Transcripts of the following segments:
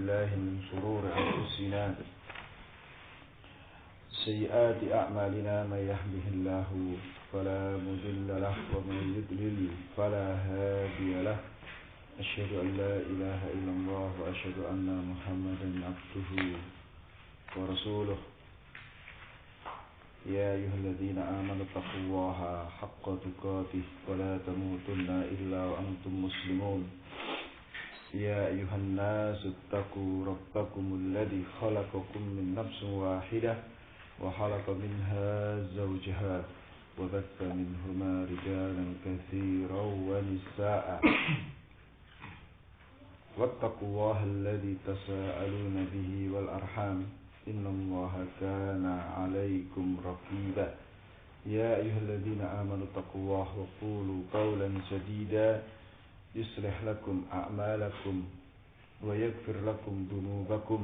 بالله من شرور أنفسنا سيئات أعمالنا من يهده الله فلا مضل له ومن يضلل فلا هادي له أشهد أن لا إله إلا الله وأشهد أن محمدا عبده ورسوله يا أيها الذين آمنوا اتقوا الله حق تقاته ولا تموتن إلا وأنتم مسلمون يا أيها الناس اتقوا ربكم الذي خلقكم من نفس واحدة وخلق منها زوجها وبث منهما رجالا كثيرا ونساء واتقوا الله الذي تساءلون به والأرحام إن الله كان عليكم رقيبا يا أيها الذين آمنوا اتقوا الله وقولوا قولا سديدا يصلح لكم أعمالكم ويغفر لكم ذنوبكم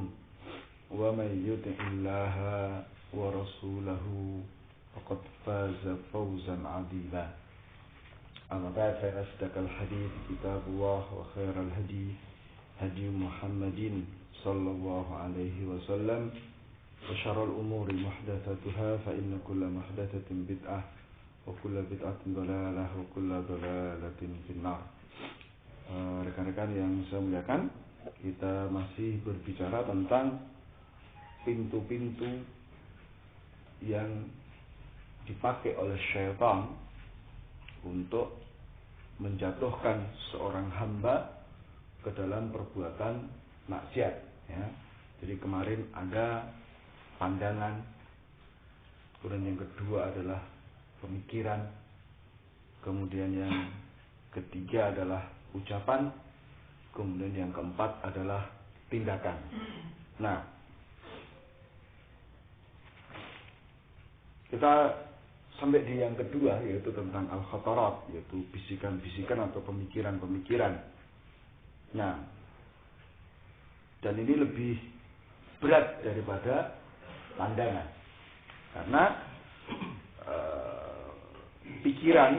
ومن يطع الله ورسوله فقد فاز فوزا عظيما أما بعد فإن أصدق الحديث كتاب الله وخير الهدي هدي محمد صلى الله عليه وسلم وشر الأمور محدثاتها فإن كل محدثة بدعة وكل بدعة ضلالة وكل ضلالة في النار. Rekan-rekan yang saya muliakan, kita masih berbicara tentang pintu-pintu yang dipakai oleh syaitan untuk menjatuhkan seorang hamba ke dalam perbuatan maksiat. Ya. Jadi kemarin ada pandangan, kemudian yang kedua adalah pemikiran, kemudian yang ketiga adalah ucapan, kemudian yang keempat adalah tindakan. Nah, kita sampai di yang kedua, yaitu tentang al-khatarat, yaitu bisikan-bisikan atau pemikiran-pemikiran. Nah, dan ini lebih berat daripada pandangan, karena pikiran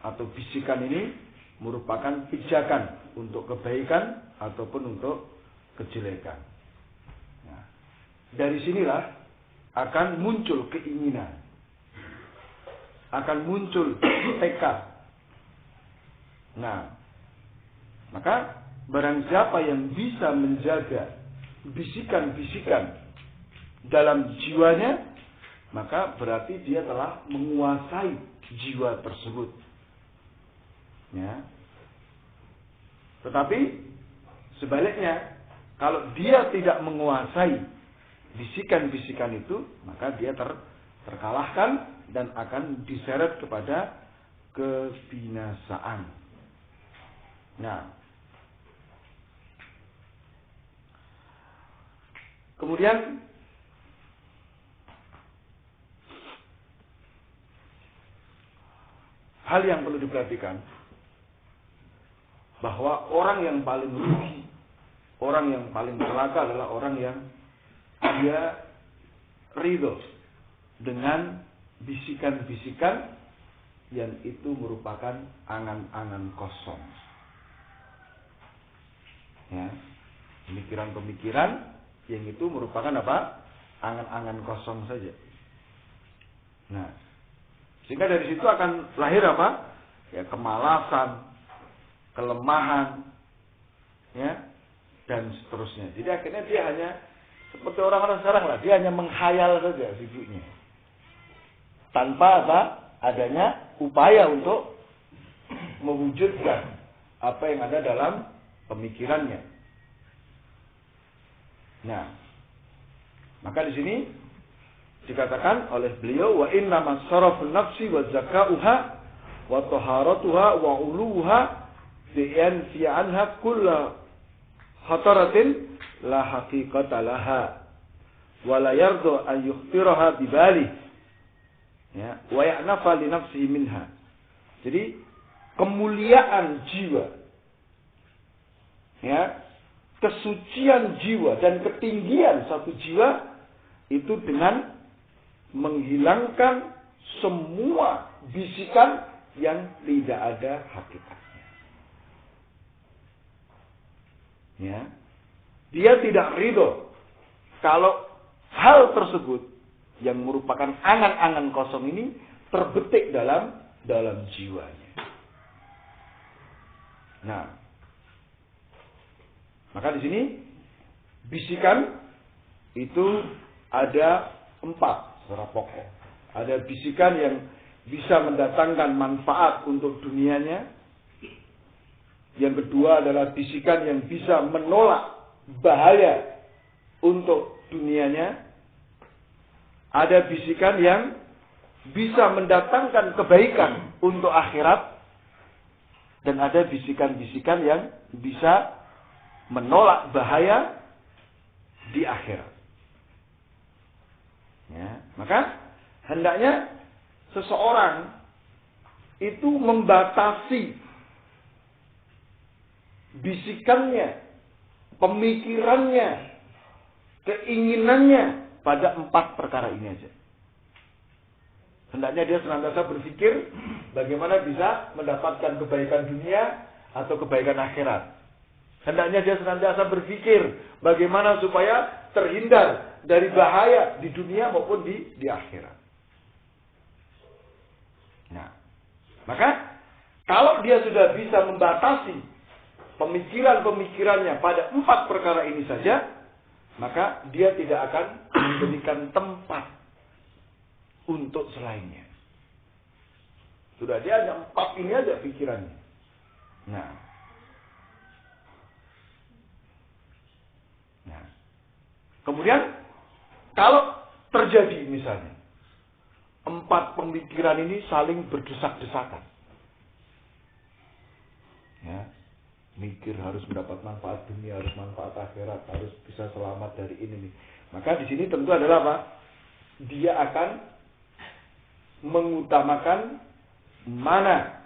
atau bisikan ini merupakan pijakan untuk kebaikan ataupun untuk kejelekan. Nah, dari sinilah akan muncul keinginan, akan muncul tekad. Nah, maka barang siapa yang bisa menjaga bisikan-bisikan dalam jiwanya, maka berarti dia telah menguasai jiwa tersebut. Ya. Tetapi sebaliknya, kalau dia tidak menguasai bisikan-bisikan itu, maka dia terkalahkan dan akan diseret kepada kebinasaan. Nah, kemudian hal yang perlu diperhatikan, bahwa orang yang paling rugi, orang yang paling celaka adalah orang yang dia ridho dengan bisikan-bisikan yang itu merupakan angan-angan kosong. Ya, pemikiran-pemikiran yang itu merupakan apa? Angan-angan kosong saja. Nah, sehingga dari situ akan lahir apa? Ya, kemalasan, kelemahan, ya, dan seterusnya. Jadi akhirnya dia hanya seperti orang-orang sekarang lah, dia hanya menghayal saja hidupnya, tanpa apa? Adanya upaya untuk mewujudkan apa yang ada dalam pemikirannya. Nah, maka di sini dikatakan oleh beliau, wa inna masarafun nafsi wa zakauha wa taharatuha wa uluha bi'an fi anha kulla khataratin la haqiqata laha wa la yardu an yukhfiraha bibali, ya, wa ya'nafa li nafsihi minha. Jadi kemuliaan jiwa, ya, kesucian jiwa dan ketinggian satu jiwa itu dengan menghilangkan semua bisikan yang tidak ada hakikatnya. Ya. dia tidak ridho kalau hal tersebut yang merupakan angan-angan kosong ini terbetik dalam jiwanya. Nah, maka di sini bisikan itu ada 4 secara pokok. Ada bisikan yang bisa mendatangkan manfaat untuk dunianya. Yang kedua adalah bisikan yang bisa menolak bahaya untuk dunianya. Ada bisikan yang bisa mendatangkan kebaikan untuk akhirat. Dan ada bisikan-bisikan yang bisa menolak bahaya di akhirat. Ya, maka hendaknya seseorang itu membatasi bisikannya, pemikirannya, keinginannya pada 4 perkara ini aja. Hendaknya dia senantiasa berpikir bagaimana bisa mendapatkan kebaikan dunia atau kebaikan akhirat. Hendaknya dia senantiasa berpikir bagaimana supaya terhindar dari bahaya di dunia maupun di akhirat. Nah, maka kalau dia sudah bisa membatasi pemikiran-pemikirannya pada 4 perkara ini saja, maka dia tidak akan memberikan tempat untuk selainnya. Sudah dia hanya 4 ini aja pikirannya. Nah, kemudian kalau terjadi misalnya 4 pemikiran ini saling berdesak-desakan, ya, mikir harus mendapat manfaat dunia, harus manfaat akhirat, harus bisa selamat dari ini nih. Maka di sini tentu adalah apa? Dia akan mengutamakan mana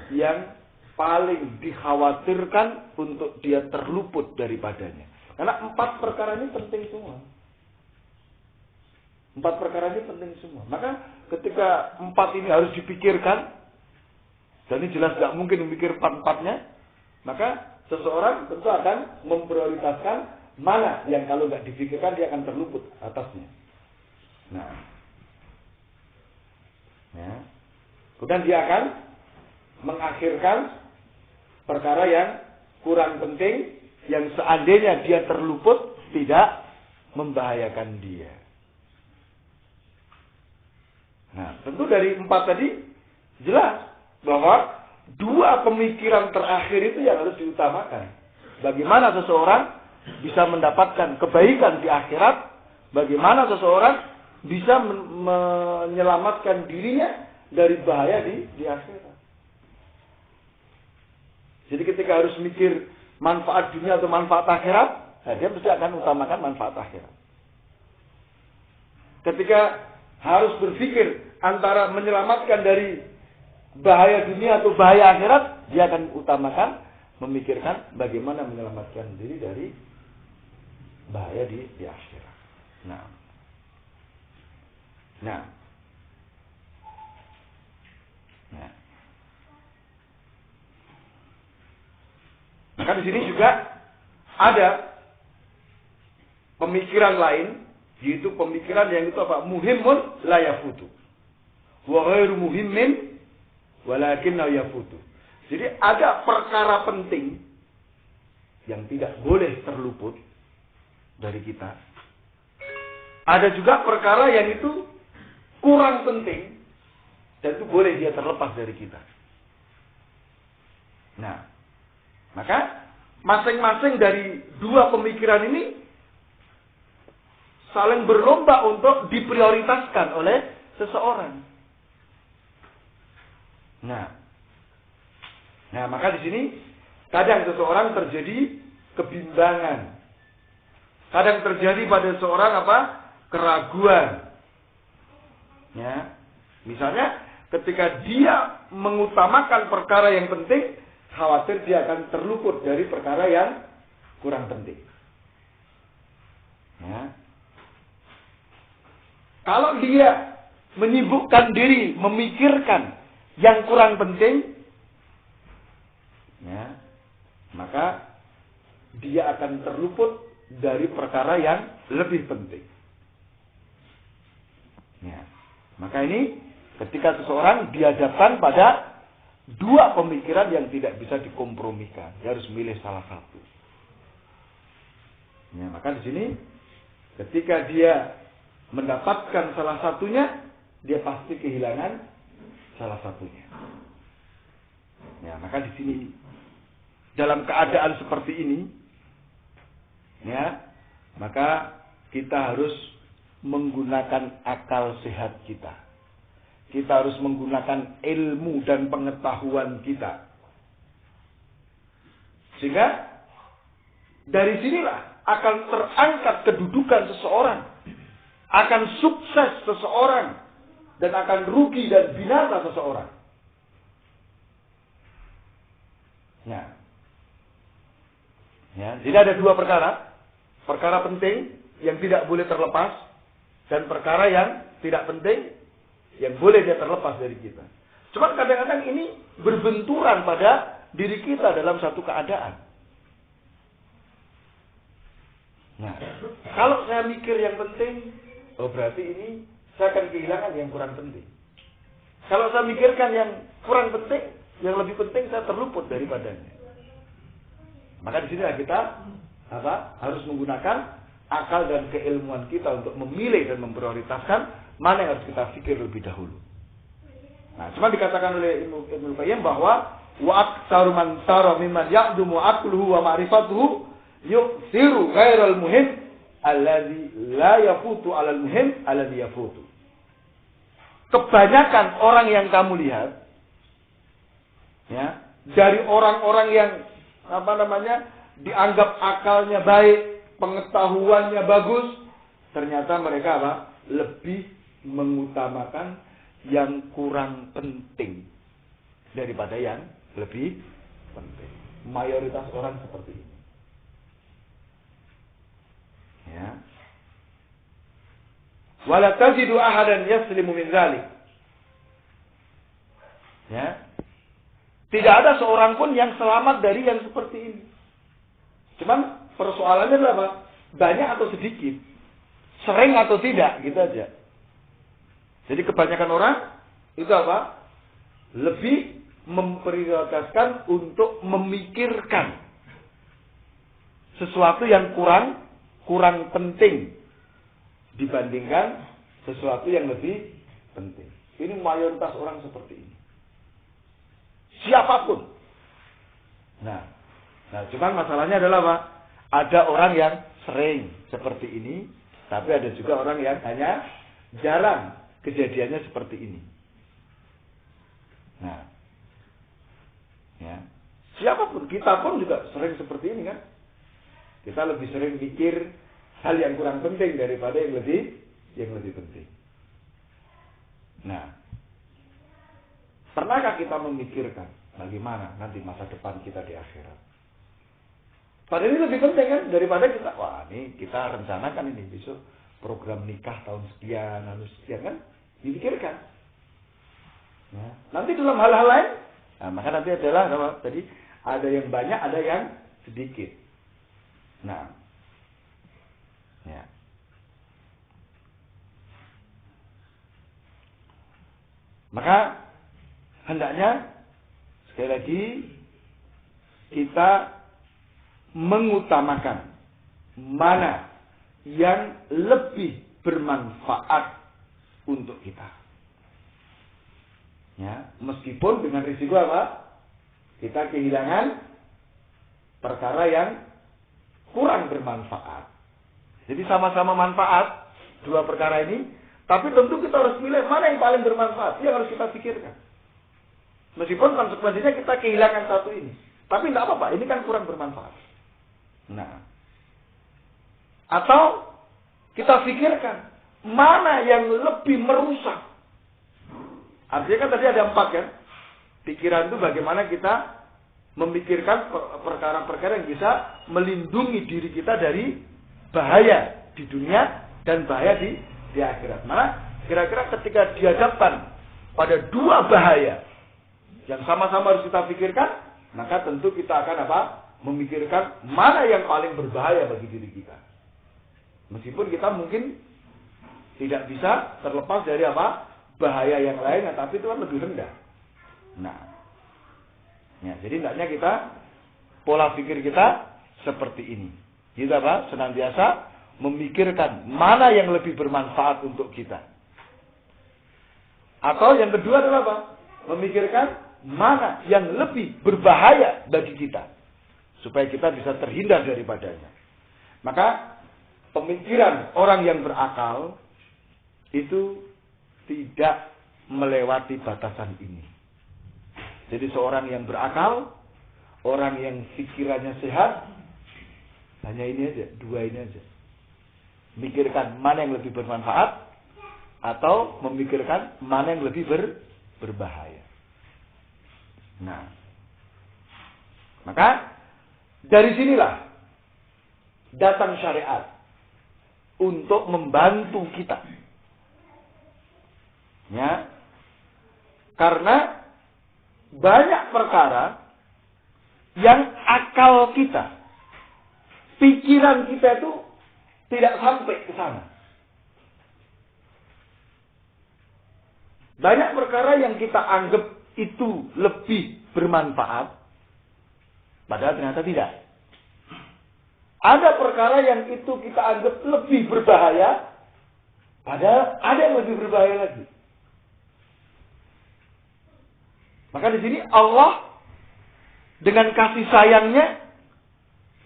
yang paling dikhawatirkan untuk dia terluput daripadanya. Karena 4 perkara ini penting semua. 4 perkara ini penting semua. Maka ketika 4 ini harus dipikirkan, dan ini jelas gak mungkin memikir 4-4-nya, maka seseorang tentu akan memprioritaskan mana yang kalau gak dipikirkan dia akan terluput atasnya. Nah, ya. Kemudian dia akan mengakhirkan perkara yang kurang penting, yang seandainya dia terluput tidak membahayakan dia. Nah, tentu dari 4 tadi jelas bahwa 2 pemikiran terakhir itu yang harus diutamakan. Bagaimana seseorang bisa mendapatkan kebaikan di akhirat, bagaimana seseorang bisa menyelamatkan dirinya dari bahaya di akhirat. Jadi ketika harus mikir manfaat dunia atau manfaat akhirat, nah dia mesti akan utamakan manfaat akhirat. Ketika harus berpikir antara menyelamatkan dari bahaya dunia atau bahaya akhirat, dia akan utamakan memikirkan bagaimana menyelamatkan diri dari bahaya di akhirat. Nah. Maka di sini juga ada pemikiran lain, yaitu pemikiran yang itu apa? Muhimmun la yafutu. Wa ghairu muhimmin walakin la yafutu. Jadi ada perkara penting yang tidak boleh terluput dari kita. Ada juga perkara yang itu kurang penting dan itu boleh dia terlepas dari kita. Nah, maka masing-masing dari 2 pemikiran ini saling berlomba untuk diprioritaskan oleh seseorang. Nah, maka di sini kadang seseorang terjadi kebimbangan. Kadang terjadi pada seorang apa? Keraguan. Ya. Misalnya ketika dia mengutamakan perkara yang penting, khawatir dia akan terluput dari perkara yang kurang penting. Ya. Kalau dia menyibukkan diri memikirkan yang kurang penting, ya, maka dia akan terluput dari perkara yang lebih penting. Ya. Maka ini ketika seseorang dihadapkan pada dua pemikiran yang tidak bisa dikompromikan, dia harus memilih salah satu. Ya, maka di sini ketika dia mendapatkan salah satunya, dia pasti kehilangan salah satunya. Ya, maka di sini dalam keadaan seperti ini, ya, maka kita harus menggunakan akal sehat kita. Kita harus menggunakan ilmu dan pengetahuan kita. Sehingga dari sinilah akan terangkat kedudukan seseorang, akan sukses seseorang, dan akan rugi dan binasa seseorang. Ya, jadi ada dua perkara. Perkara penting yang tidak boleh terlepas, dan perkara yang tidak penting yang boleh dia terlepas dari kita. Cuma kadang-kadang ini berbenturan pada diri kita dalam satu keadaan. Nah, kalau saya mikir yang penting, oh berarti ini saya akan kehilangan yang kurang penting. Kalau saya mikirkan yang kurang penting, yang lebih penting saya terluput daripadanya. Maka di sini kita harus menggunakan akal dan keilmuan kita untuk memilih dan memprioritaskan mana yang harus kita pikir lebih dahulu. Nah, cuma dikatakan oleh Ibnu Qayyim bahwa wa aktsaru man tara mimman ya'dumu aqluhu wa ma'rifatuhu yu'thiru ghairal muhim alladzi la yafutu 'alal muhim alladzi yafutu. Kebanyakan orang yang kamu lihat, ya, dari orang-orang yang dianggap akalnya baik, pengetahuannya bagus, ternyata mereka lebih mengutamakan yang kurang penting daripada yang lebih penting. Mayoritas orang seperti ini. Ya. Wala tajidu ahadan yaslimu min dzalik. Ya. Tidak ada seorang pun yang selamat dari yang seperti ini. Cuman persoalannya adalah apa? Banyak atau sedikit? Sering atau tidak? Gitu aja. Jadi kebanyakan orang itu lebih memprioritaskan untuk memikirkan sesuatu yang kurang penting dibandingkan sesuatu yang lebih penting. Ini mayoritas orang seperti ini. Siapapun. Nah, cuman masalahnya adalah ada orang yang sering seperti ini, tapi ada juga orang yang hanya jarang kejadiannya seperti ini. Nah, ya, siapapun, kita pun juga sering seperti ini kan. Kita lebih sering mikir hal yang kurang penting daripada yang lebih penting. Nah, pernahkah kita memikirkan bagaimana nanti masa depan kita di akhirat? Padahal ini lebih penting kan daripada kita, ini kita rencanakan ini besok program nikah tahun sekian, lalu sekian kan, dipikirkan. Nah, nanti dalam hal-hal lain, maka nanti adalah tadi ada yang banyak, ada yang sedikit. Nah, ya. Maka hendaknya sekali lagi kita mengutamakan mana yang lebih bermanfaat untuk kita. Ya, meskipun dengan risiko kita kehilangan perkara yang kurang bermanfaat. Jadi sama-sama manfaat dua perkara ini, tapi tentu kita harus pilih mana yang paling bermanfaat. Yang harus kita pikirkan. Meskipun konsekuensinya kita kehilangan satu ini, tapi tidak apa-apa, ini kan kurang bermanfaat. Nah, atau kita pikirkan mana yang lebih merusak. Artinya kan tadi ada 4 kan. Pikiran itu bagaimana kita memikirkan perkara-perkara yang bisa melindungi diri kita dari bahaya di dunia dan bahaya di akhirat. Mana kira-kira ketika dihadapkan pada dua bahaya yang sama-sama harus kita pikirkan, maka tentu kita akan memikirkan mana yang paling berbahaya bagi diri kita. Meskipun kita mungkin tidak bisa terlepas dari apa? Bahaya yang lain, tapi itu kan lebih rendah. Nah, ya, jadi hendaknya kita, pola pikir kita seperti ini. Kita apa? Senantiasa memikirkan mana yang lebih bermanfaat untuk kita. Atau yang kedua adalah apa? Memikirkan mana yang lebih berbahaya bagi kita. Supaya kita bisa terhindar daripadanya. Maka pemikiran orang yang berakal itu tidak melewati batasan ini. Jadi seorang yang berakal, orang yang pikirannya sehat, hanya ini aja, dua ini aja. Mikirkan mana yang lebih bermanfaat, atau memikirkan mana yang lebih berbahaya. Nah, maka dari sinilah datang syariat untuk membantu kita. Ya, karena banyak perkara yang akal kita, pikiran kita itu tidak sampai ke sana. Banyak perkara yang kita anggap itu lebih bermanfaat, padahal ternyata tidak. Ada perkara yang itu kita anggap lebih berbahaya, padahal ada yang lebih berbahaya lagi. Maka di sini Allah dengan kasih sayangnya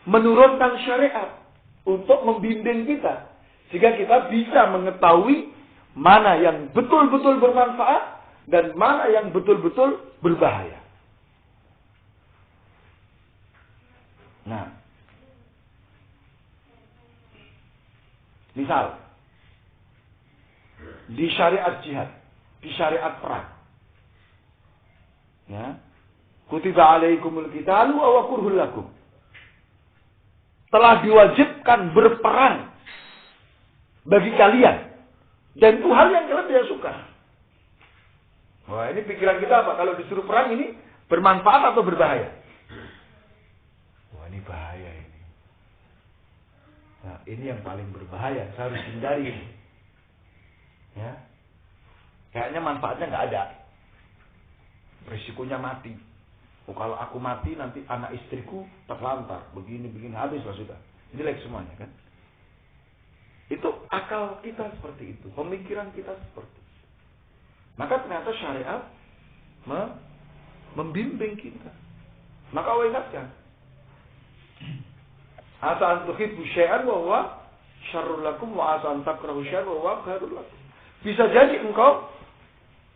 menurunkan syariat untuk membimbing kita, sehingga kita bisa mengetahui mana yang betul-betul bermanfaat dan mana yang betul-betul berbahaya. Nah, misal di syariat jihad, di syariat perang, ya, kutiba alaikumul qitalu wa kurhul lakum, telah diwajibkan berperang bagi kalian. Dan itu hal yang kalian tidak suka. Wah, ini pikiran kita apa? Kalau disuruh perang ini bermanfaat atau berbahaya? Wah, ini bahaya ini. Nah, ini yang paling berbahaya. Saya harus hindari ini. Ya, kayaknya manfaatnya nggak ada. Risikonya mati. Oh, kalau aku mati nanti anak istriku terlantar. Begini habis lah sudah. Jelek semuanya kan. Itu akal kita seperti itu, pemikiran kita seperti itu. Maka ternyata syariat membimbing kita. Maka Allah ingatkan, asa an tuhibbu syai'an wa huwa syarrul lakum wa asa an takrahu syai'an wa huwa khairul lakum. Bisa jadi engkau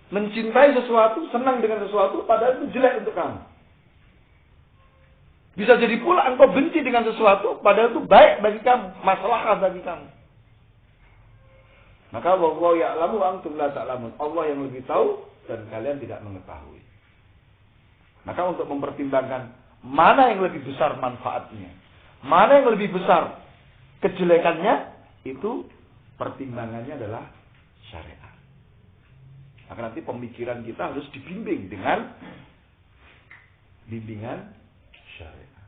mencintai sesuatu, senang dengan sesuatu, padahal itu jelek untuk kamu. Bisa jadi pula engkau benci dengan sesuatu, padahal itu baik bagi kamu, maslahat bagi kamu. Maka wallahu ya'lamu wa antum la ta'lamun. Allah yang lebih tahu dan kalian tidak mengetahui. Maka untuk mempertimbangkan mana yang lebih besar manfaatnya, mana yang lebih besar kejelekannya, itu pertimbangannya adalah syariat. Maka nanti pemikiran kita harus dibimbing dengan bimbingan syariat.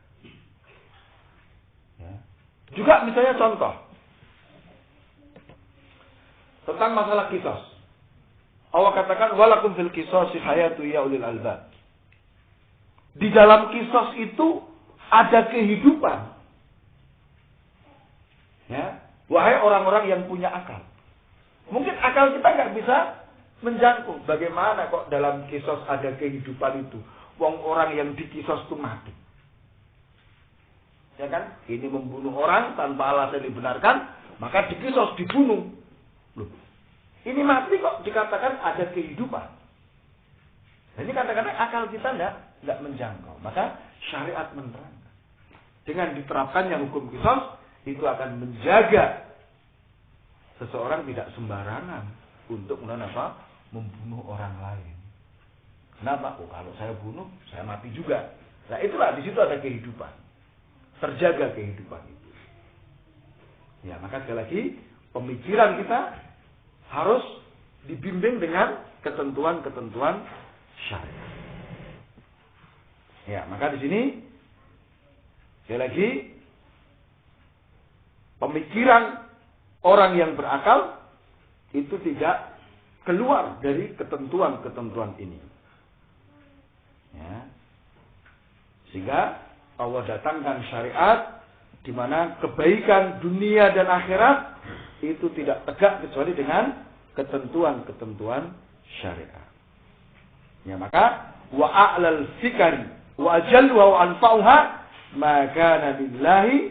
Ya. Juga misalnya contoh tentang masalah qisas. Allah katakan walakum fil qisasi hayatu ya ulil albab. Di dalam qisas itu ada kehidupan. Ya, wahai orang-orang yang punya akal. Mungkin akal kita nggak bisa menjangkau bagaimana kok dalam qisas ada kehidupan itu. Wong orang yang di qisas itu mati. Ya kan? Ini membunuh orang tanpa alasan dibenarkan, maka di qisas dibunuh. Loh, ini mati kok dikatakan ada kehidupan. Nah, ini kadang-kadang akal kita tidak menjangkau. Maka syariat menerangkan. Dengan diterapkannya hukum qisas, itu akan menjaga seseorang tidak sembarangan untuk membunuh orang lain. Kenapa? Oh, kalau saya bunuh, saya mati juga. Nah, itulah di situ ada kehidupan. Terjaga kehidupan itu. Ya, maka sekali lagi pemikiran kita harus dibimbing dengan ketentuan-ketentuan syariat. Ya, maka di sini Sekali lagi, pemikiran orang yang berakal itu tidak keluar dari ketentuan-ketentuan ini. Ya. Sehingga Allah datangkan syariat di mana kebaikan dunia dan akhirat itu tidak tegak kecuali dengan ketentuan-ketentuan syariat. Ya, maka wa a'lal fikri wa ajalluha wa anfa'uha ma kana lillahi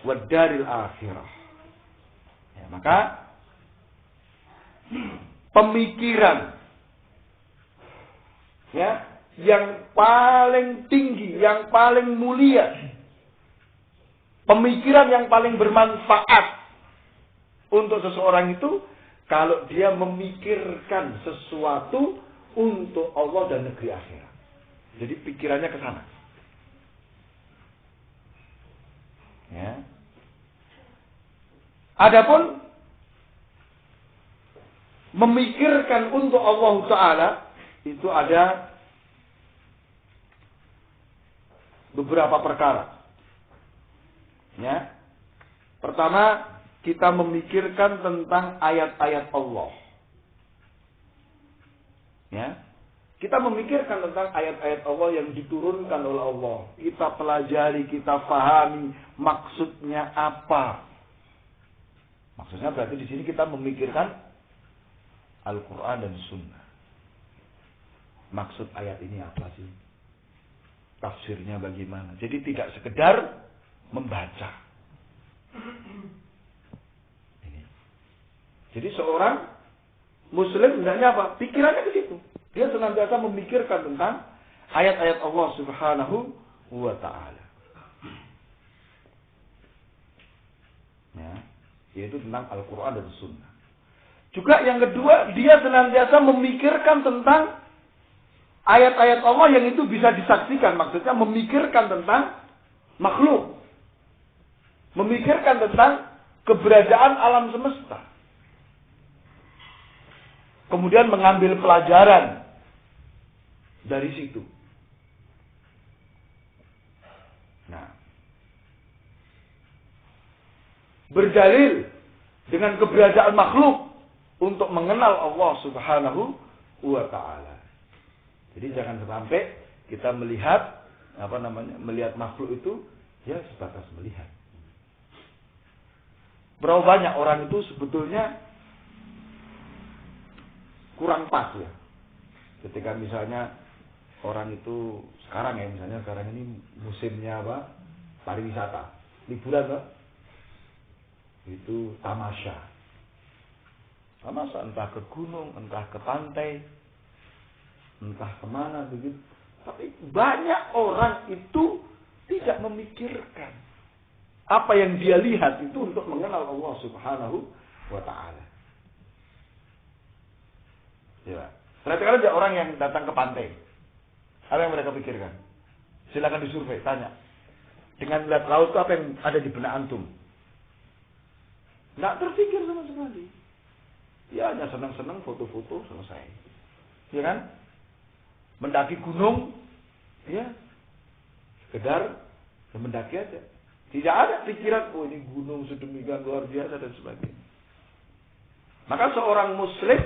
wad daril akhirah. Ya, maka pemikiran ya yang paling tinggi, yang paling mulia, pemikiran yang paling bermanfaat untuk seseorang itu kalau dia memikirkan sesuatu untuk Allah dan negeri akhirat. Jadi pikirannya ke sana. Ya. Adapun memikirkan untuk Allah Ta'ala itu ada beberapa perkara. Ya. Pertama, kita memikirkan tentang ayat-ayat Allah. Ya. Kita memikirkan tentang ayat-ayat Allah yang diturunkan oleh Allah. Kita pelajari, kita pahami maksudnya apa. Maksudnya berarti di sini kita memikirkan Al-Quran dan Sunnah. Maksud ayat ini apa sih? Tafsirnya bagaimana? Jadi tidak sekedar membaca. Ini. Jadi seorang Muslim hendaknya apa? Pikirannya ke situ. Dia senantiasa memikirkan tentang ayat-ayat Allah Subhanahu wa Ta'ala. Ya, yaitu tentang Al-Quran dan Sunnah. Juga yang kedua, dia senantiasa memikirkan tentang ayat-ayat Allah yang itu bisa disaksikan. Maksudnya memikirkan tentang makhluk. Memikirkan tentang keberadaan alam semesta. Kemudian mengambil pelajaran dari situ. Nah, berdalil dengan keberadaan makhluk untuk mengenal Allah Subhanahu wa Ta'ala. Jadi jangan sampai kita melihat melihat makhluk itu ya sebatas melihat. Berapa banyak orang itu sebetulnya kurang pas ya. Ketika misalnya orang itu sekarang ini musimnya apa? Pariwisata, liburan Pak. Itu tamasya. Tamasya entah ke gunung, entah ke pantai, entah kemana begitu. Tapi banyak orang itu tidak memikirkan apa yang dia lihat itu untuk mengenal Allah Subhanahu wa Ta'ala. Ya. Perhatikan aja orang yang datang ke pantai. Apa yang mereka pikirkan? Silakan disurvei, tanya. Dengan melihat laut itu apa yang ada di benak antum? Nggak terpikir sama sekali. Ya hanya senang-senang foto-foto selesai. Ya kan? Mendaki gunung, ya sekedar mendaki aja. Tidak ada pikiran, oh ini gunung sedemikian luar biasa dan sebagainya. Maka seorang Muslim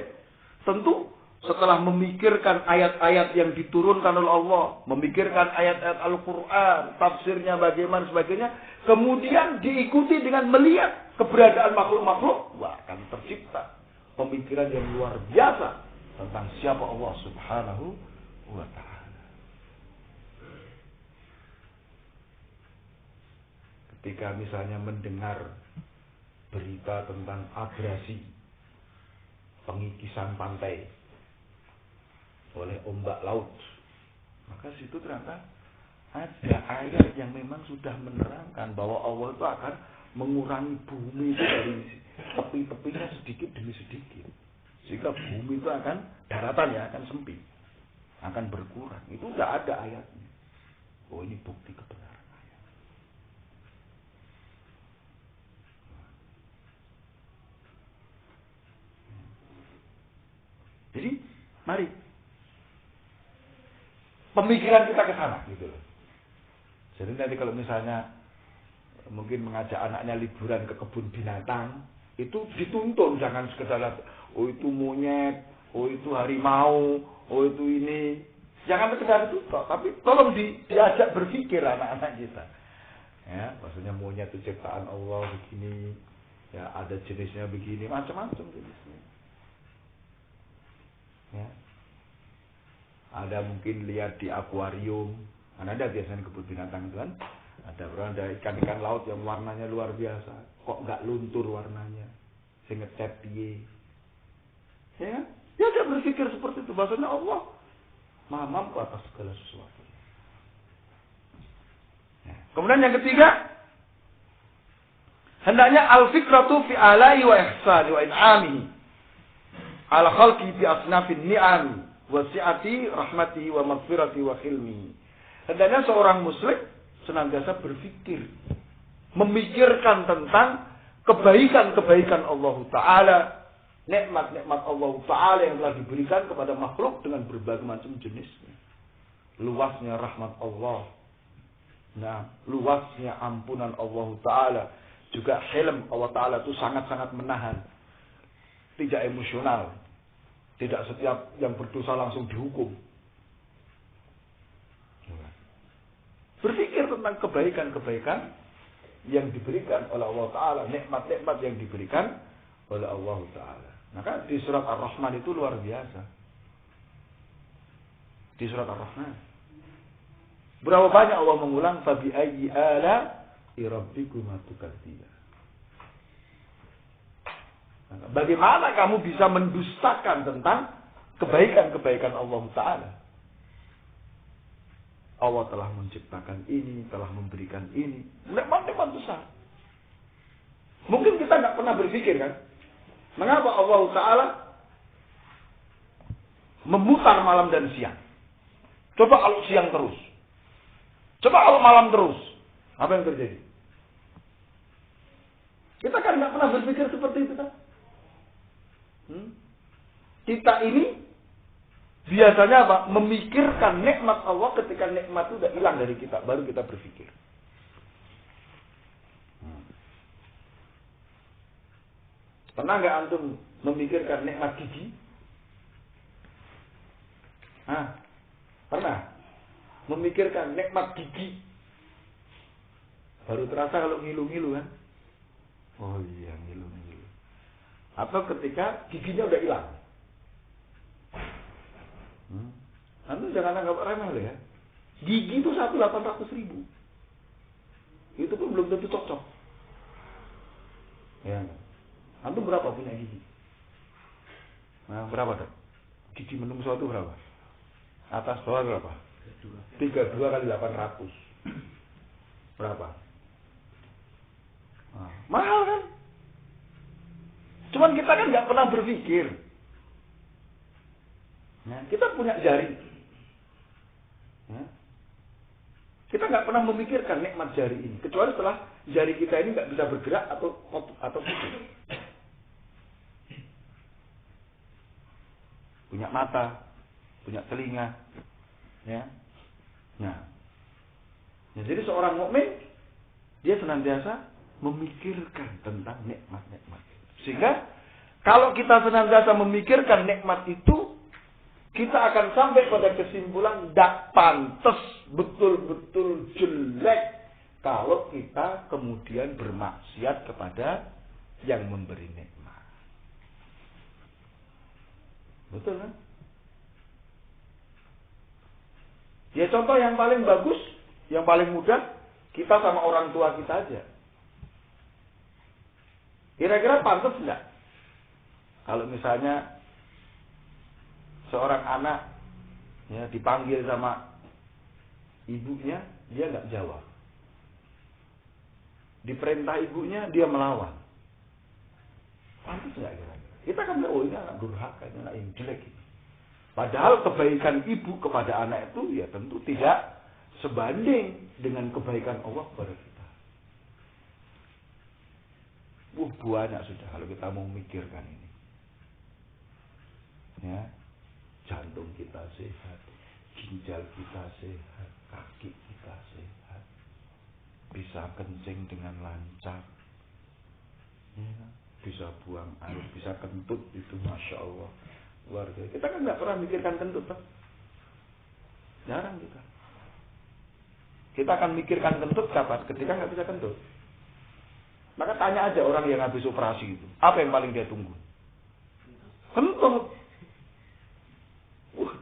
tentu setelah memikirkan ayat-ayat yang diturunkan oleh Allah, memikirkan ayat-ayat Al-Quran, tafsirnya bagaimana sebagainya, kemudian diikuti dengan melihat keberadaan makhluk-makhluk, wah akan tercipta pemikiran yang luar biasa tentang siapa Allah Subhanahu wa Ta'ala. Ketika misalnya mendengar berita tentang abrasi pengikisan pantai oleh ombak laut, maka situ ternyata ada ayat yang memang sudah menerangkan bahwa Allah itu akan mengurangi bumi itu dari tepi-tepinya sedikit demi sedikit, sehingga bumi itu akan daratan ya akan sempit, akan berkurang. Itu sudah ada ayatnya. Oh ini bukti kebenaran ayat. Jadi mari pemikiran kita ke sana gitu loh. Jadi nanti kalau misalnya mungkin mengajak anaknya liburan ke kebun binatang, itu dituntun, jangan sekedar oh itu monyet, oh itu harimau, oh itu ini. Jangan sekedar itu, tapi tolong diajak berpikir anak-anak kita. Ya, maksudnya monyet itu ciptaan Allah begini, ya ada jenisnya begini, macam-macam jenisnya. Ya. Ada mungkin lihat di akuarium, kan ada biasanya kebun binatang itu kan. Ada ikan-ikan laut yang warnanya luar biasa. Kok nggak luntur warnanya? Sehingga ngecat piye. Ya kan? Ya dia berpikir seperti itu. Maksudnya Allah Maha mampu atas segala sesuatu. Ya. Kemudian yang ketiga, hendaknya al-fikratu fi alai wa ihsani wa in'amihi ala khalqi bi asnafin ni'ami wa si'ati rahmatihi wa maghfirati wa khilmihi. Hendaknya seorang muslim senantiasa berpikir, memikirkan tentang kebaikan-kebaikan Allah Ta'ala, nikmat-nikmat Allah Ta'ala yang telah diberikan kepada makhluk dengan berbagai macam jenisnya. Luasnya rahmat Allah, nah, luasnya ampunan Allah Ta'ala, juga hilm Allah Ta'ala itu sangat-sangat menahan, tidak emosional, tidak setiap yang berdosa langsung dihukum. Berpikir tentang kebaikan-kebaikan yang diberikan oleh Allah Ta'ala, nikmat-nikmat yang diberikan oleh Allah Ta'ala. Maka di surat Ar-Rahman itu luar biasa. Di surat Ar-Rahman berapa banyak Allah mengulang fabi ayyi ala rabbikuma tukadziban. Bagaimana kamu bisa mendustakan tentang kebaikan-kebaikan Allah Ta'ala? Allah telah menciptakan ini, telah memberikan ini. Nikmat-nikmat besar. Mungkin kita nggak pernah berpikir kan, mengapa Allah Ta'ala memutar malam dan siang? Coba kalau siang terus, coba kalau malam terus, apa yang terjadi? Kita kan nggak pernah berpikir seperti itu kan? Kita ini biasanya apa? Memikirkan nikmat Allah ketika nikmat itu udah hilang dari kita, baru kita berpikir. Pernah nggak antum memikirkan nikmat gigi? Pernah? Memikirkan nikmat gigi? Baru terasa kalau ngilu-ngilu kan? Oh iya, ngilu-ngilu. Atau ketika giginya udah hilang. Antum jangan anggap remeh loh ya. Gigi itu 800.000. Itu pun belum tentu cocok. Ya. Antum berapa punya gigi? Nah, berapa dok? Gigi menungso itu berapa? Atas bawah berapa? 32 kali 800. Berapa? Mahal kan? Cuman kita kan nggak pernah berpikir. Nah, kita punya jari. Kita nggak pernah memikirkan nikmat jari ini, kecuali setelah jari kita ini nggak bisa bergerak atau putus. Punya mata, punya telinga, ya. Nah, jadi seorang mukmin dia senantiasa memikirkan tentang nikmat-nikmat. Sehingga kalau kita senantiasa memikirkan nikmat itu, kita akan sampai pada kesimpulan tidak pantas, betul-betul jelek kalau kita kemudian bermaksiat kepada yang memberi nikmat. Betul kan? Ya contoh yang paling bagus, yang paling mudah, kita sama orang tua kita aja. Kira-kira pantas enggak? Kalau misalnya seorang anak ya dipanggil sama ibunya, dia nggak jawab. Diperintah ibunya, dia melawan. Pantas nggak kira-kira? Kita kan bilang, oh ini anak durhaka, ini anak yang jelek. Padahal kebaikan ibu kepada anak itu ya tentu tidak sebanding dengan kebaikan Allah kepada kita. Banyak sudah kalau kita mau mikirkan ini. Ya. Jantung kita sehat, ginjal kita sehat, kaki kita sehat. bisa kencing dengan lancar, ya, bisa buang air, bisa kentut, itu masya Allah luar biasa. Kita kan nggak pernah mikirkan kentut, kan? Jarang kita. Kita akan mikirkan kentut kapan? Ketika nggak bisa kentut. Maka tanya aja orang yang habis operasi itu, apa yang paling dia tunggu? Kentut.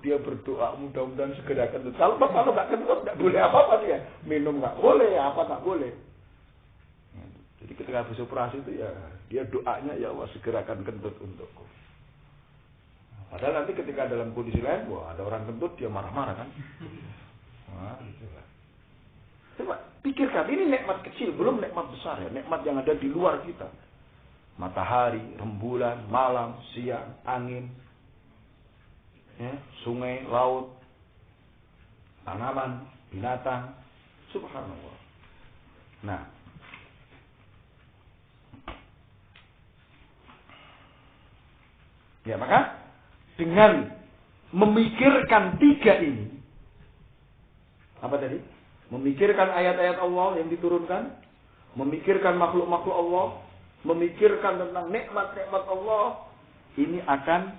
Dia berdoa mudah-mudahan segera kentut. Kalau nggak kentut nggak boleh apa-apa dia. Minum nggak boleh, apa nggak boleh. Jadi ketika habis operasi itu ya dia doanya, ya Allah segerakan kentut untukku. Padahal nanti ketika dalam kondisi lain, wah ada orang kentut dia marah-marah kan. Wah, gitu lah. Coba pikirkan, ini nikmat kecil, belum nikmat besar ya, nikmat yang ada di luar kita. Matahari, rembulan, malam, siang, angin, ya, sungai, laut, tanaman, binatang, subhanallah. Nah, ya maka dengan memikirkan tiga ini, apa tadi? Memikirkan ayat-ayat Allah yang diturunkan, memikirkan makhluk-makhluk Allah, memikirkan tentang nikmat-nikmat Allah, ini akan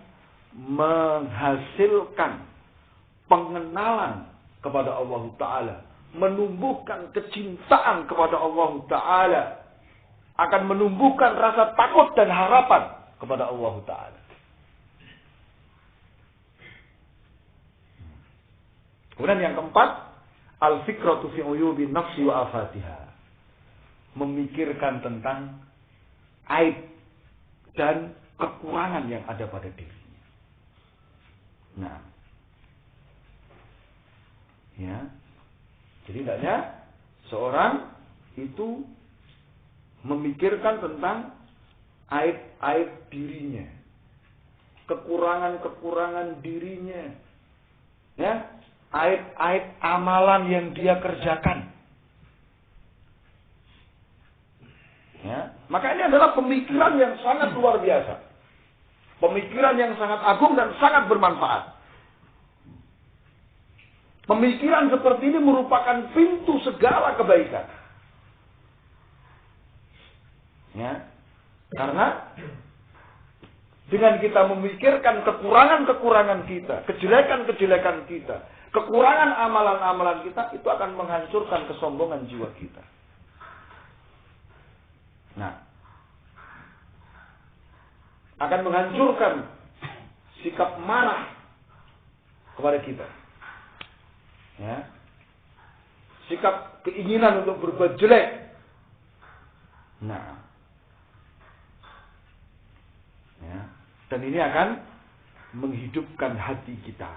menghasilkan pengenalan kepada Allah Ta'ala, menumbuhkan kecintaan kepada Allah Ta'ala, akan menumbuhkan rasa takut dan harapan kepada Allah Ta'ala. Kemudian yang keempat, al-fikratu fi uyubi nafsi wa afatiha. Memikirkan tentang aib dan kekurangan yang ada pada dirinya. Nah, ya, jadi hendaknya seorang itu memikirkan tentang aib-aib dirinya, kekurangan-kekurangan dirinya, ya, aib-aib amalan yang dia kerjakan. Ya, maka ini adalah pemikiran yang sangat luar biasa. Pemikiran yang sangat agung dan sangat bermanfaat. Pemikiran seperti ini merupakan pintu segala kebaikan. Ya, karena dengan kita memikirkan kekurangan-kekurangan kita, kejelekan-kejelekan kita, kekurangan amalan-amalan kita, itu akan menghancurkan kesombongan jiwa kita. Nah, akan menghancurkan sikap marah kepada kita. Ya. Sikap keinginan untuk berbuat jelek. Nah. Ya. Dan ini akan menghidupkan hati kita.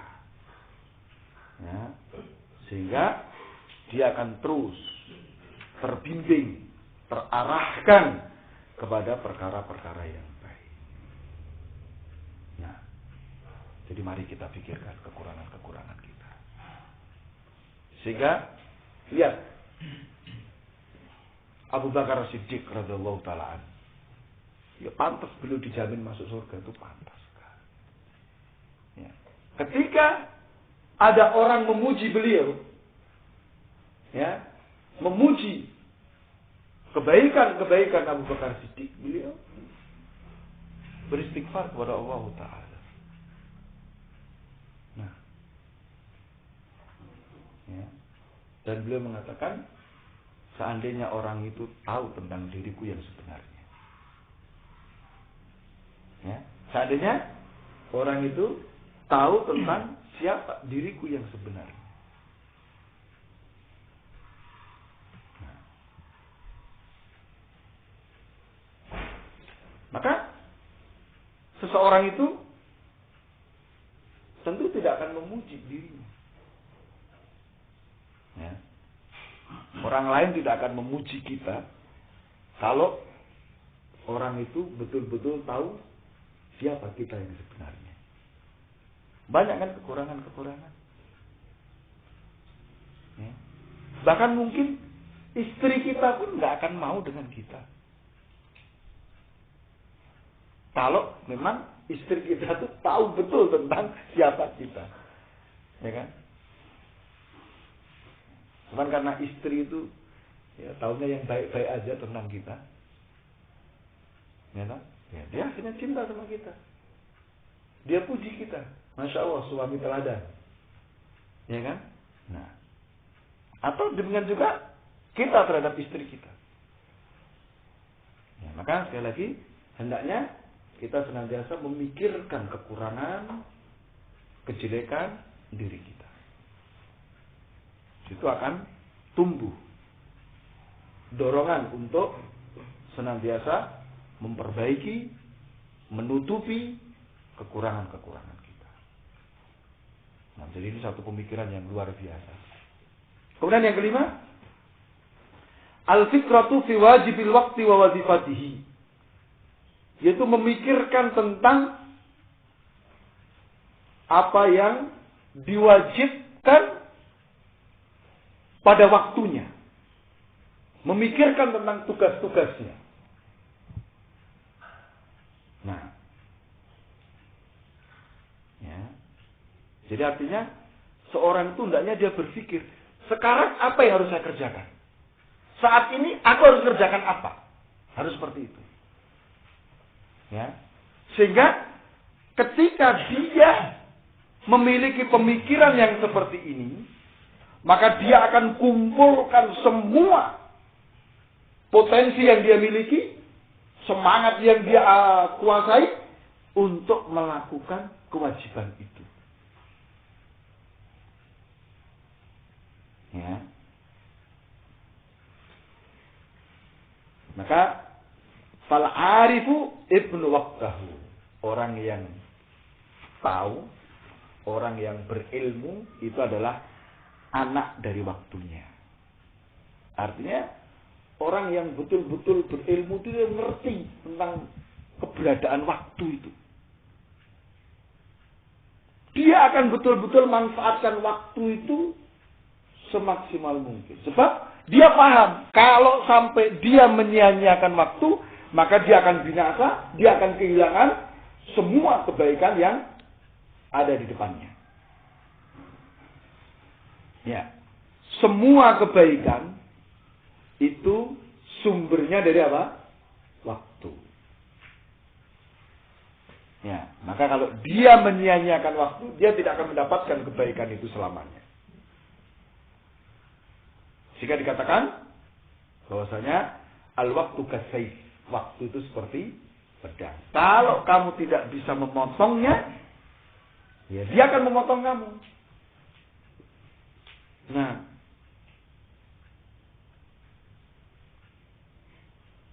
Ya. Sehingga dia akan terus terbimbing, terarahkan kepada perkara-perkara yang baik. Nah, jadi mari kita pikirkan kekurangan-kekurangan kita. Sehingga lihat Abu Bakar Siddiq radhiyallahu taala anhu. Ya pantas beliau dijamin masuk surga, itu pantas. Ya. Ketika ada orang memuji beliau, ya, memuji kebaikan-kebaikan Abu Bakar Siddiq, beliau beristighfar kepada Allah Ta'ala. Nah, ya. Dan beliau mengatakan, seandainya orang itu tahu tentang diriku yang sebenarnya, ya, seandainya orang itu tahu tentang siapa diriku yang sebenarnya. Maka seseorang itu tentu tidak akan memuji dirinya. Ya. Orang lain tidak akan memuji kita kalau orang itu betul-betul tahu siapa kita yang sebenarnya. Banyak kan kekurangan-kekurangan. Ya. Bahkan mungkin istri kita pun nggak akan mau dengan kita. Kalau memang istri kita tuh tahu betul tentang siapa kita. Ya kan? Cuman karena istri itu Ya, taunya yang baik-baik aja tentang kita. Ya, kan? Ya, dia akhirnya cinta sama kita. Dia puji kita. Masya Allah, suami teladan. Ya kan? Nah, atau demikian juga kita terhadap istri kita. Ya, maka sekali lagi, hendaknya kita senantiasa memikirkan kekurangan, kejelekan diri kita. Itu akan tumbuh dorongan untuk senantiasa memperbaiki, menutupi kekurangan-kekurangan kita. Nah, jadi ini satu pemikiran yang luar biasa. Kemudian yang kelima, al-fikratu fi wajibil waqti wa wazifatihi. Yaitu memikirkan tentang apa yang diwajibkan pada waktunya. Memikirkan tentang tugas-tugasnya. Nah, ya. Jadi artinya seorang itu hendaknya dia berpikir, sekarang apa yang harus saya kerjakan? Saat ini aku harus kerjakan apa? Harus seperti itu. Ya. Sehingga ketika dia memiliki pemikiran yang seperti ini, maka dia akan kumpulkan semua potensi yang dia miliki, semangat yang dia kuasai untuk melakukan kewajiban itu. Ya. Maka fal arifu ibnu waqtahu. Orang yang tahu, orang yang berilmu itu adalah anak dari waktunya. Artinya orang yang betul-betul berilmu itu dia mengerti tentang keberadaan waktu itu. Dia akan betul-betul manfaatkan waktu itu semaksimal mungkin. Sebab dia paham kalau sampai dia menyia-nyiakan waktu, maka dia akan binasa, dia akan kehilangan semua kebaikan yang ada di depannya. Ya. Semua kebaikan itu sumbernya dari apa? Waktu. Ya, maka kalau dia menyia-nyiakan waktu, dia tidak akan mendapatkan kebaikan itu selamanya. Jika dikatakan bahwasanya al-waktu kasayf, waktu itu seperti pedang. Kalau kamu tidak bisa memotongnya, ya dia akan memotong kamu. Nah,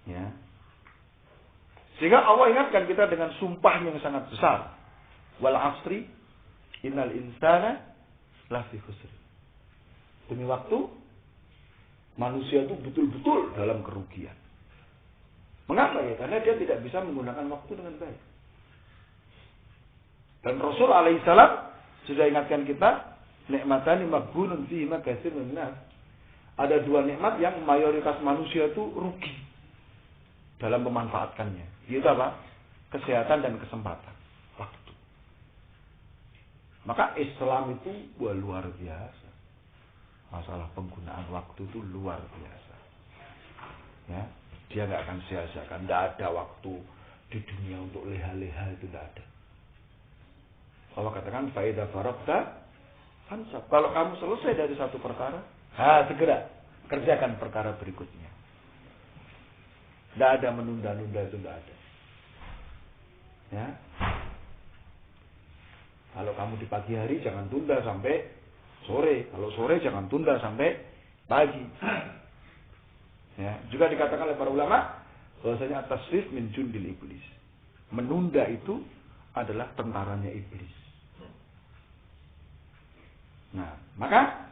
ya. Sehingga Allah ingatkan kita dengan sumpah yang sangat besar. Wal asri innal insana lafi khusr. Demi waktu, manusia itu betul-betul dalam kerugian. Mengapa ya? Karena dia tidak bisa menggunakan waktu dengan baik. Dan Rasul alaihissalam sudah ingatkan kita, nikmatani maghbunun fihi ma katsirun minas. Ada dua nikmat yang mayoritas manusia itu rugi dalam memanfaatkannya. Itu apa? Kesehatan dan kesempatan. Waktu. Maka Islam itu luar biasa. Masalah penggunaan waktu itu luar biasa. Ya, dia nggak akan sia-siakan. Tidak ada waktu di dunia untuk leha-leha, itu tidak ada. Allah katakan, "Faida farabta fansab." Kalau kamu selesai dari satu perkara, segera kerjakan perkara berikutnya. Tidak ada menunda-nunda, itu tidak ada. Ya. Kalau kamu di pagi hari jangan tunda sampai sore. Kalau sore jangan tunda sampai pagi. Ya. Juga dikatakan oleh para ulama bahwasanya at-taswif min jundil iblis. Menunda itu adalah tentaranya iblis. Nah, maka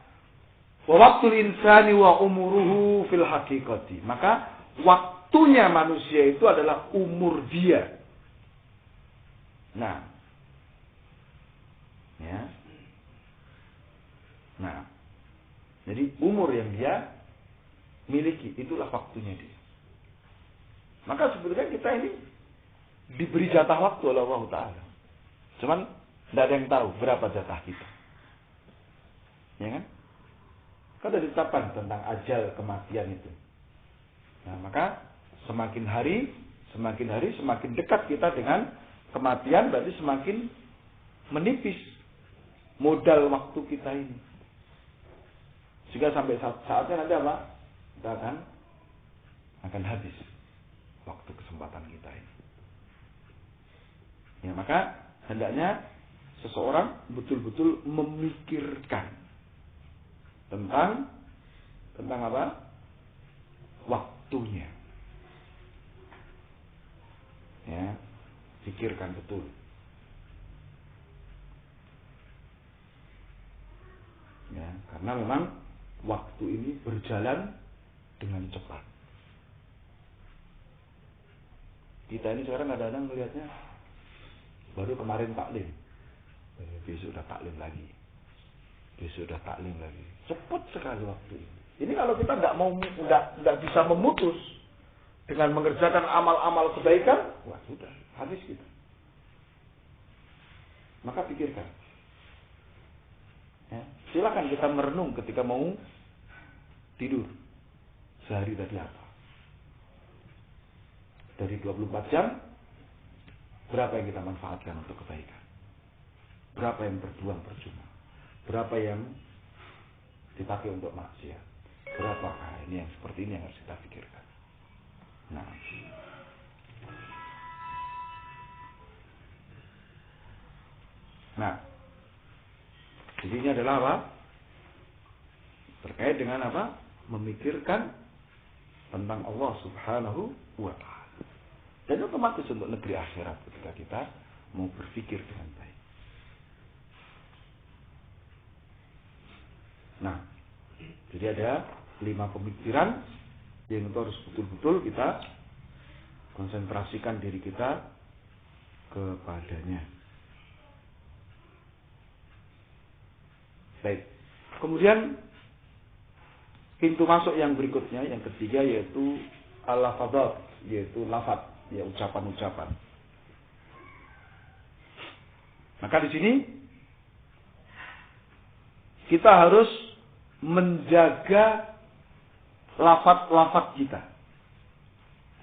wa waqtul insani wa umuruhu fil haqiqati. Maka waktunya manusia itu adalah umur dia. Nah. Ya. Nah. Jadi umur yang dia miliki itulah waktunya dia. Maka sebenarnya kita ini diberi jatah waktu oleh Allah Ta'ala. Cuman tidak ada yang tahu berapa jatah kita. Ya kan? Kan ada ditetapkan tentang ajal kematian itu. Nah, maka semakin hari semakin dekat kita dengan kematian, berarti semakin menipis modal waktu kita ini. Sehingga sampai saatnya nanti apa? Kita akan habis waktu kesempatan kita ini. Ya, maka hendaknya seseorang betul-betul memikirkan tentang apa? Waktunya. Ya, pikirkan betul. Ya, karena memang waktu ini berjalan dengan cepat. Kita ini sekarang kadang-kadang melihatnya baru kemarin taklim, besok udah taklim lagi, cepat sekali waktu ini. Ini kalau kita nggak bisa memutus dengan mengerjakan amal-amal kebaikan, wah sudah habis kita. Maka pikirkan. Ya, silakan kita merenung ketika mau tidur. Sehari tadi apa? Dari 24 jam, berapa yang kita manfaatkan untuk kebaikan? Berapa yang berjuang percuma? Berapa yang dipakai untuk maksiat? Berapa? Nah, ini yang seperti ini yang harus kita pikirkan. Nah, jadi ini adalah apa? Terkait dengan apa? Memikirkan tentang Allah Subhanahu wa Ta'ala. Dan otomatis untuk negeri akhirat ketika kita mau berpikir dengan baik. Nah, jadi ada 5 pemikiran yang itu harus betul-betul kita konsentrasikan diri kita kepadanya. Baik. Kemudian pintu masuk yang berikutnya, yang ketiga, yaitu al-lafadhat, yaitu lafaz, ya ucapan-ucapan. Maka di sini kita harus menjaga lafaz-lafaz kita.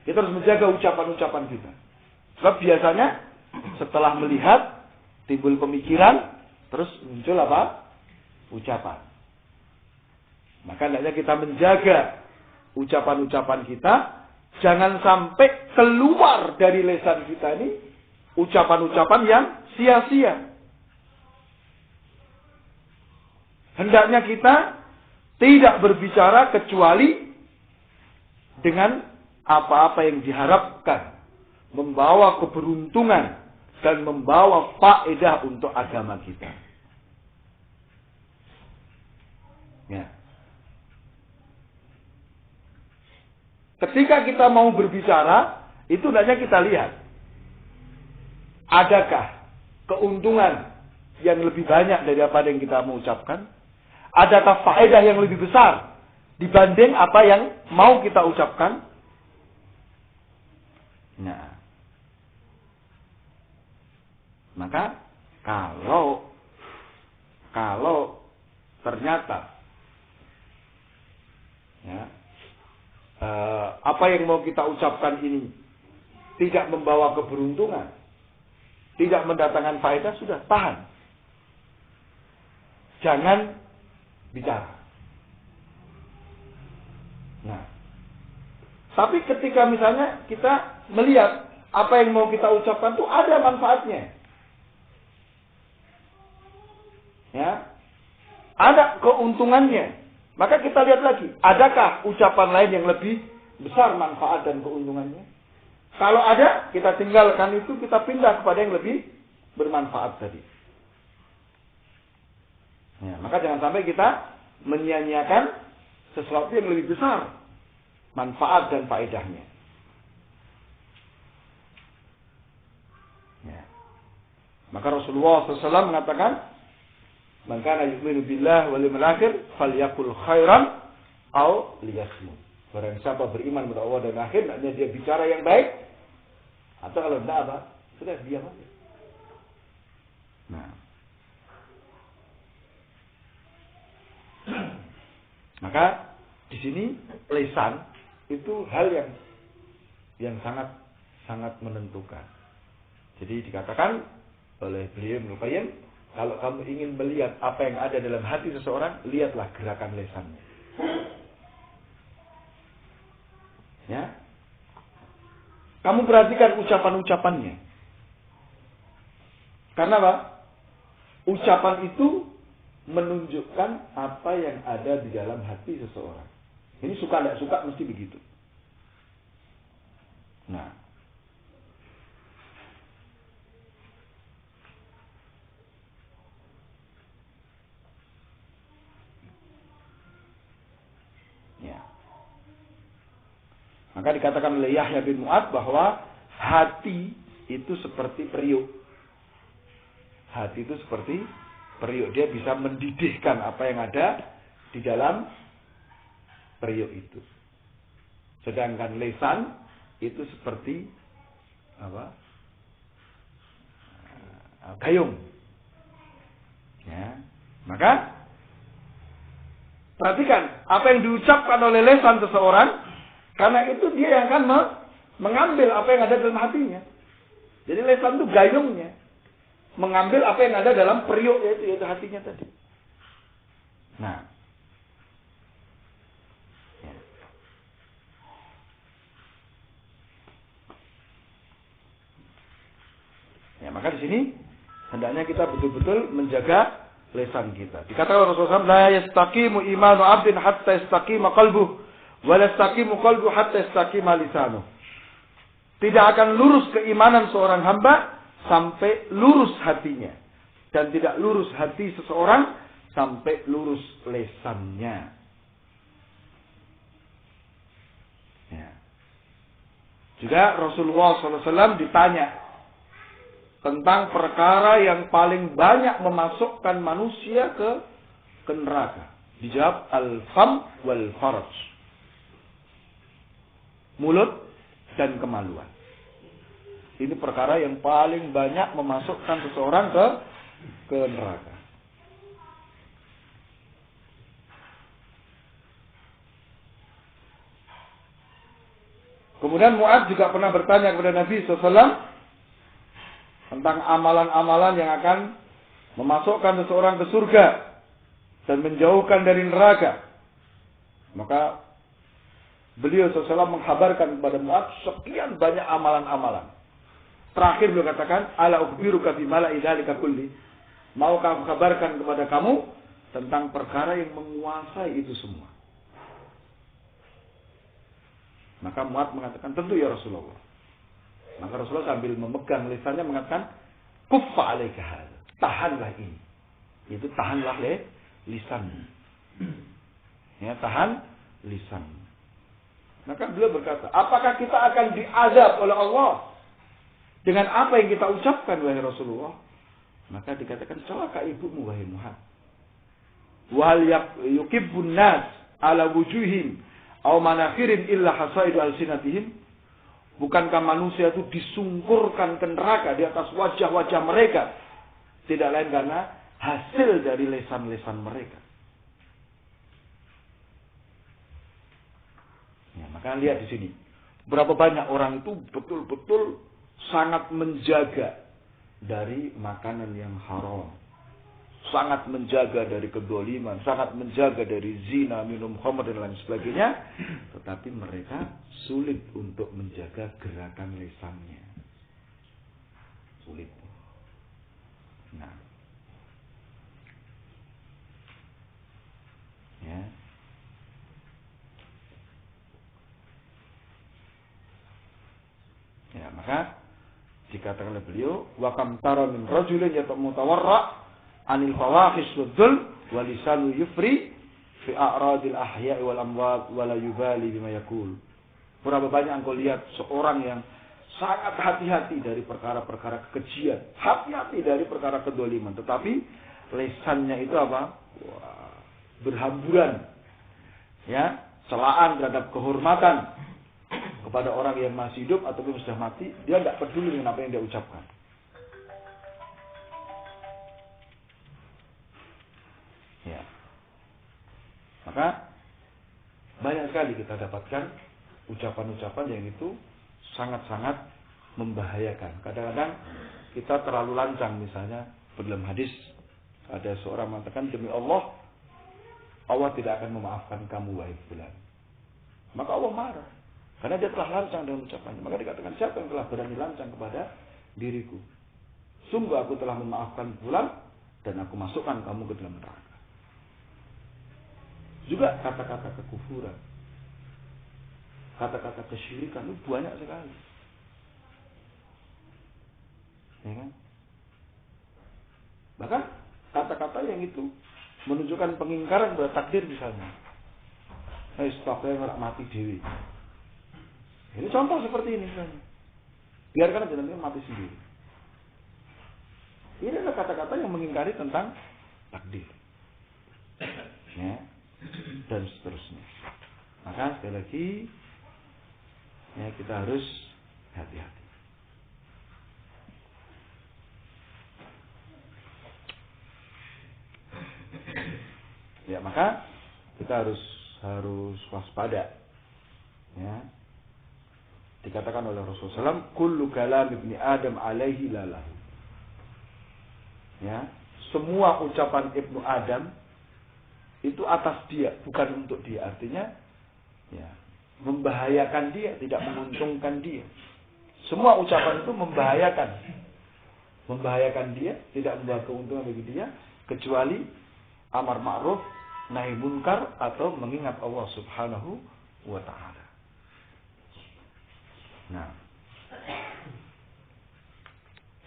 Kita harus menjaga ucapan-ucapan kita. Sebab biasanya setelah melihat timbul pemikiran, terus muncul apa? Ucapan. Maka hendaknya kita menjaga ucapan-ucapan kita, jangan sampai keluar dari lisan kita ini ucapan-ucapan yang sia-sia. Hendaknya kita tidak berbicara kecuali dengan apa-apa yang diharapkan, membawa keberuntungan dan membawa faedah untuk agama kita. Ya. Ketika kita mau berbicara, itu hendaknya kita lihat, adakah keuntungan yang lebih banyak dari apa yang kita mau ucapkan? Adakah faedah yang lebih besar dibanding apa yang mau kita ucapkan? Nah, maka kalau ternyata ya, apa yang mau kita ucapkan ini tidak membawa keberuntungan, tidak mendatangkan faedah, sudah tahan. Jangan bicara. Nah, tapi ketika misalnya kita melihat apa yang mau kita ucapkan itu ada manfaatnya, ya, ada keuntungannya, maka kita lihat lagi, adakah ucapan lain yang lebih besar manfaat dan keuntungannya? Kalau ada, kita tinggalkan itu, kita pindah kepada yang lebih bermanfaat tadi. Ya, maka jangan sampai kita menyia-nyiakan sesuatu yang lebih besar manfaat dan faedahnya. Ya. Maka Rasulullah SAW mengatakan, "Man kana yu'minu billah wal yawmil akhir falyaqul khairan aw liyasmut." Barang siapa beriman kepada Allah dan akhir, artinya dia bicara yang baik, atau kalau tidak apa, sudah diam aja. Nah, Maka di sini lisan itu hal yang sangat menentukan. Jadi dikatakan oleh beliau Ibnu Qayyim, kalau kamu ingin melihat apa yang ada dalam hati seseorang, lihatlah gerakan lisannya. Ya. Kamu perhatikan ucapan-ucapannya. Karena apa? Ucapan itu menunjukkan apa yang ada di dalam hati seseorang. Ini suka tidak suka mesti begitu. Nah, ya. Maka dikatakan oleh Yahya bin Mu'ad bahwa hati itu seperti periuk. Hati itu seperti periuk. Dia bisa mendidihkan apa yang ada di dalam periuk itu. Sedangkan lisan itu seperti apa? Gayung. Ya. Maka perhatikan apa yang diucapkan oleh lisan seseorang, karena itu dia yang akan mengambil apa yang ada dalam hatinya. Jadi lisan itu gayungnya, mengambil apa yang ada dalam periuk yaitu hatinya tadi. Nah, ya, maka di sini hendaknya kita betul-betul menjaga lisan kita. Dikatakan Rasulullah SAW, la yastaqimu imanu abdin hatta yastaqima qalbuh, wa la yastaqimu qalbuh hatta yastaqima lisanuh. Tidak akan lurus keimanan seorang hamba sampai lurus hatinya, dan tidak lurus hati seseorang sampai lurus lisannya. Ya. Juga Rasulullah SAW ditanya tentang perkara yang paling banyak memasukkan manusia ke neraka. Dijawab al-fam wal faraj. Mulut dan kemaluan. Ini perkara yang paling banyak memasukkan seseorang ke neraka. Kemudian Mu'adz juga pernah bertanya kepada Nabi SAW tentang amalan-amalan yang akan memasukkan seseorang ke surga dan menjauhkan dari neraka. Maka beliau SAW menghabarkan kepada Mu'adz sekian banyak amalan-amalan. Terakhir beliau katakan, ala ukhbiruka bimala'i dzalika kulli. Maukah aku kabarkan kepada kamu tentang perkara yang menguasai itu semua? Maka Mu'adz mengatakan, tentu ya Rasulullah. Maka Rasulullah sambil memegang lisannya mengatakan, kuffa alaika hadza. Tahanlah ini. Itu tahanlah lisan. Ya, tahan lisan. Maka beliau berkata, apakah kita akan diazab oleh Allah dengan apa yang kita ucapkan, wahai Rasulullah? Maka dikatakan, celaka ibumu, wahai Muhammad. Wal yukibbun nas ala wujuhim aw manakhirin illa hasaidu alsinatihim. Bukankah manusia itu disungkurkan ke neraka di atas wajah-wajah mereka? Tidak lain karena hasil dari lesan-lesan mereka. Ya, maka lihat di sini. Berapa banyak orang itu betul-betul sangat menjaga dari makanan yang haram. Sangat menjaga dari kedoliman, sangat menjaga dari zina, minum khamr dan lain sebagainya, tetapi mereka sulit untuk menjaga gerakan lisannya. Sulit. Nah, ya. Ya, maka dikatakan oleh beliau, wa kam tara min rajulin yatamutawarra anil fawahish wadzul wa lisanu yufri fi a'radil ahya'i wal amwat wa la yubali bima yaqul. Berapa banyak engkau lihat seorang yang sangat hati-hati dari perkara-perkara kekejian, hati-hati dari perkara kedoliman, tetapi lisannya itu apa? Wah, berhamburan. Ya, celaan terhadap kehormatan kepada orang yang masih hidup ataupun sudah mati, dia tidak peduli dengan apa yang dia ucapkan. Ya. Maka banyak sekali kita dapatkan ucapan-ucapan yang itu sangat-sangat membahayakan. Kadang-kadang kita terlalu lancang, misalnya dalam hadis ada seorang mengatakan, demi Allah, Allah tidak akan memaafkan kamu wahai fulan. Maka Allah marah karena dia telah lancang dalam ucapannya. Maka dikatakan, siapa yang telah berani lancang kepada diriku? Sungguh aku telah memaafkan fulan dan aku masukkan kamu ke dalam neraka. Juga kata-kata kekufuran, kata-kata kesyirikan itu banyak sekali. Ya kan? Bahkan kata-kata yang itu menunjukkan pengingkaran pada takdir misalnya. Stoknya mati dewi. Ini contoh seperti ini misalnya. Biarkan aja nanti mati sendiri. Ini adalah kata-kata yang mengingkari tentang takdir. Ya. Dan seterusnya. Maka sekali lagi ya, kita harus hati-hati. Ya, maka kita harus waspada. Ya. Dikatakan oleh Rasulullah SAW, kullu kalam ibni Adam alaihi lalahu. Ya, semua ucapan ibnu Adam itu atas dia, bukan untuk dia. Artinya, ya, membahayakan dia, tidak menguntungkan dia. Semua ucapan itu membahayakan dia, tidak membawa keuntungan bagi dia, kecuali amar ma'ruf, nahi munkar, atau mengingat Allah Subhanahu wa ta'ala. Nah,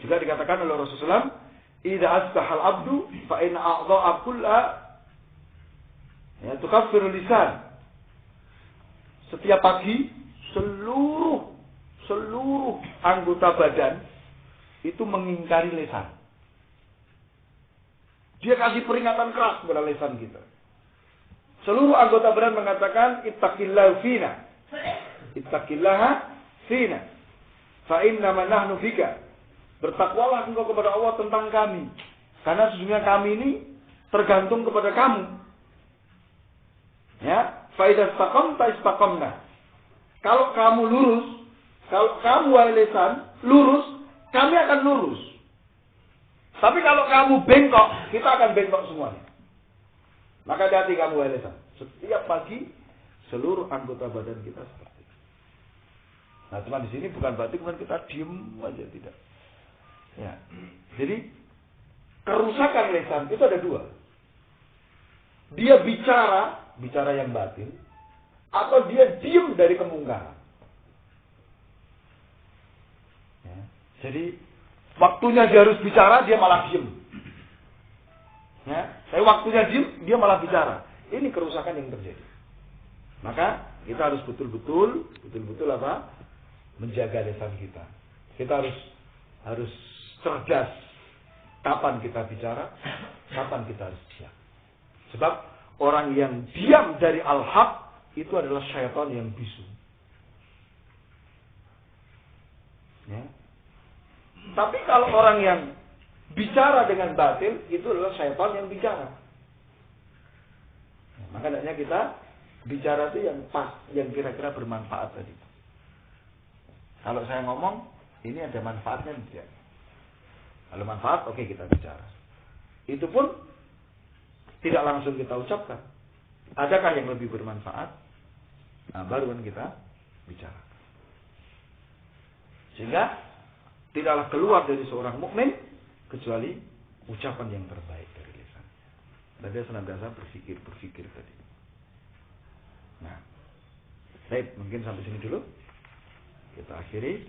juga dikatakan oleh Rasulullah, idza asbahal abdu fa in a'dha'a kulla ya tukaffiru lisan. Setiap pagi seluruh anggota badan itu mengingkari lisan. Dia kasih peringatan keras kepada lisan kita. Seluruh anggota badan mengatakan ittaqillaha fina. Ittaqillaha fina. Fa inna ma nahnu fika. Bertakwalah engkau kepada Allah tentang kami. Karena sesungguhnya kami ini tergantung kepada kamu. Ya, fa idza istaqamta istaqamna. Kalau kamu lurus, kalau kamu wahai lisan lurus, kami akan lurus. Tapi kalau kamu bengkok, kita akan bengkok semuanya. Maka hati-hati kamu wahai lisan. Setiap pagi seluruh anggota badan kita seperti itu. Nah, cuma di sini bukan berarti kemudian kita diem aja, tidak. Ya. Jadi kerusakan lisan itu ada dua. Dia bicara yang batin, atau dia diem dari kemungkaran. Ya. Jadi waktunya dia harus bicara, dia malah diem. Ya. Tapi waktunya diem, dia malah bicara. Ini kerusakan yang terjadi. Maka kita harus betul-betul apa? Menjaga lisan kita. Kita harus cerdas. Kapan kita bicara, kapan kita harus diam. Sebab orang yang diam dari al-haq itu adalah syaitan yang bisu. Ya. Tapi kalau orang yang bicara dengan batil, itu adalah syaitan yang bicara. Ya, maka hendaknya kita bicara itu yang pas, yang kira-kira bermanfaat tadi. Kalau saya ngomong, ini ada manfaatnya tidak? Kalau manfaat, oke, kita bicara. Itu pun tidak langsung kita ucapkan. Adakah yang lebih bermanfaat? Nah, baru kan kita bicara. Sehingga tidaklah keluar dari seorang mukmin kecuali ucapan yang terbaik dari lisannya. Dan dia senantiasa berpikir tadi. Nah, baik, mungkin sampai sini dulu. Kita akhiri.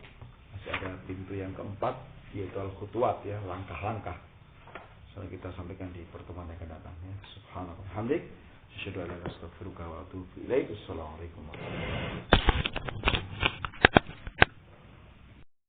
Masih ada pintu yang keempat, yaitu al-khutuwat, ya, langkah-langkah. So, kita sampaikan di pertemuan yang akan datang. Ya. Subhanallah. Hamdik. Asyhadu an la ilaha illa anta astaghfiruka wa atubu ilaik. Assalamualaikum warahmatullahi wabarakatuh.